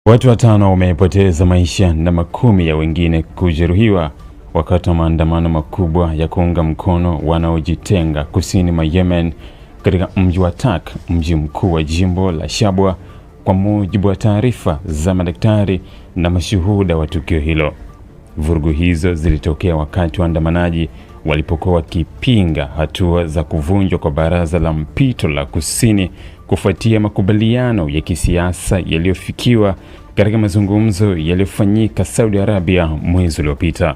Watu 5 wamepoteza maisha na makumi ya wengine kujeruhiwa wakati wa maandamano makubwa ya kuunga mkono wanaojitenga kusini mwa Yemen katika mji wa Tak, mji mkuu wa jimbo la Shabwa, kwa mujibu wa taarifa za madaktari na mashuhuda wa tukio hilo. Vurugu hizo zilitokea wakati waandamanaji walipokuwa wakipinga hatua za kuvunjwa kwa baraza la mpito la kusini kufuatia makubaliano ya kisiasa yaliyofikiwa katika mazungumzo yaliyofanyika Saudi Arabia mwezi uliopita.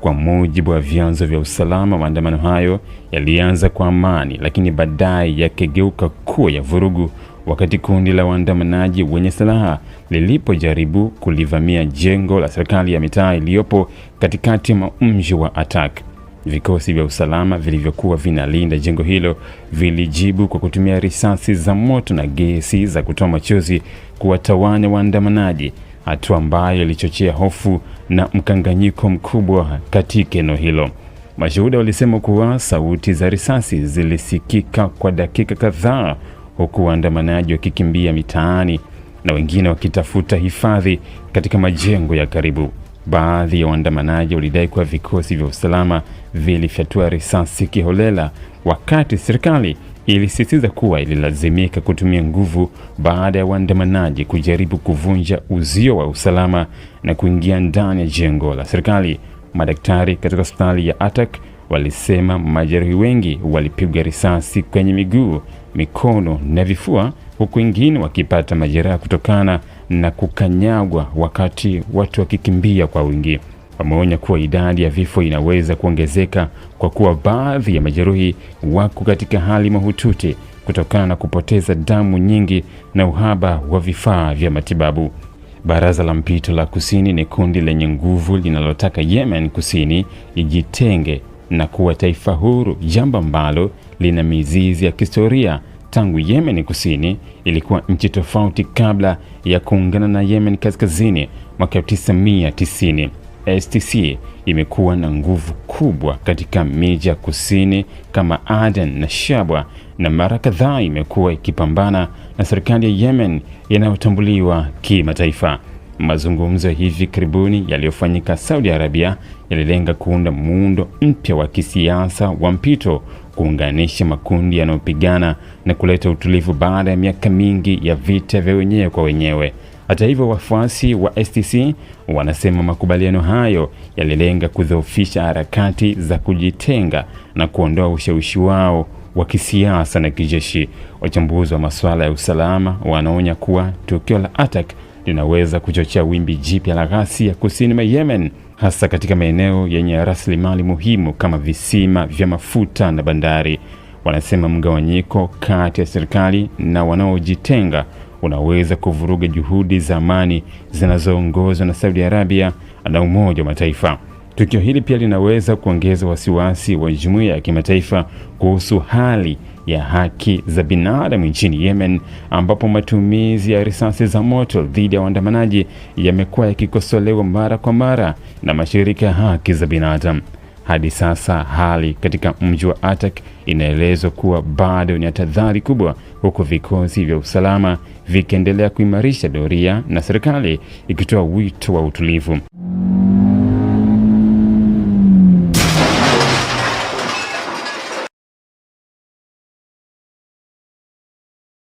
Kwa mujibu wa vyanzo vya usalama, maandamano hayo yalianza kwa amani, lakini baadaye yakageuka kuwa ya vurugu wakati kundi la waandamanaji wenye silaha lilipojaribu kulivamia jengo la serikali ya mitaa iliyopo katikati mwa mji wa Atak. Vikosi vya usalama vilivyokuwa vinalinda jengo hilo vilijibu kwa kutumia risasi za moto na gesi za kutoa machozi kuwatawanya waandamanaji, hatua ambayo ilichochea hofu na mkanganyiko mkubwa katika eneo hilo. Mashuhuda walisema kuwa sauti za risasi zilisikika kwa dakika kadhaa, huku waandamanaji wakikimbia mitaani na wengine wakitafuta hifadhi katika majengo ya karibu. Baadhi ya waandamanaji walidai kuwa vikosi vya usalama vilifyatua risasi kiholela, wakati serikali ilisisitiza kuwa ililazimika kutumia nguvu baada ya waandamanaji kujaribu kuvunja uzio wa usalama na kuingia ndani ya jengo la serikali. Madaktari katika hospitali ya Atak walisema majeruhi wengi walipigwa risasi kwenye miguu, mikono na vifua, huku wengine wakipata majeraha kutokana na kukanyagwa wakati watu wakikimbia kwa wingi. Wameonya kuwa idadi ya vifo inaweza kuongezeka kwa kuwa baadhi ya majeruhi wako katika hali mahututi kutokana na kupoteza damu nyingi na uhaba wa vifaa vya matibabu. Baraza la mpito la kusini ni kundi lenye nguvu linalotaka Yemen kusini ijitenge na kuwa taifa huru, jambo ambalo lina mizizi ya kihistoria. Tangu Yemen kusini ilikuwa nchi tofauti kabla ya kuungana na Yemen kaskazini mwaka 1990. STC imekuwa na nguvu kubwa katika miji ya kusini kama Aden na Shabwa, na mara kadhaa imekuwa ikipambana na serikali ya Yemen inayotambuliwa kimataifa. Mazungumzo hivi karibuni yaliyofanyika Saudi Arabia yalilenga kuunda muundo mpya wa kisiasa wa mpito, kuunganisha makundi yanayopigana na kuleta utulivu baada ya miaka mingi ya vita vya wenyewe kwa wenyewe. Hata hivyo, wafuasi wa STC wanasema makubaliano hayo yalilenga kudhoofisha harakati za kujitenga na kuondoa ushawishi wao wa kisiasa na kijeshi. Wachambuzi wa masuala ya usalama wanaonya kuwa tukio la Atak linaweza kuchochea wimbi jipya la ghasia kusini mwa Yemen, hasa katika maeneo yenye rasilimali muhimu kama visima vya mafuta na bandari. Wanasema mgawanyiko kati ya serikali na wanaojitenga unaweza kuvuruga juhudi za amani zinazoongozwa na Saudi Arabia na Umoja wa Mataifa. Tukio hili pia linaweza kuongeza wasiwasi wa jumuiya ya kimataifa kuhusu hali ya haki za binadamu nchini Yemen, ambapo matumizi ya risasi za moto dhidi ya waandamanaji yamekuwa yakikosolewa mara kwa mara na mashirika ya haki za binadamu. Hadi sasa hali katika mji wa Atak inaelezwa kuwa bado ni tahadhari kubwa, huku vikosi vya usalama vikiendelea kuimarisha doria na serikali ikitoa wito wa utulivu.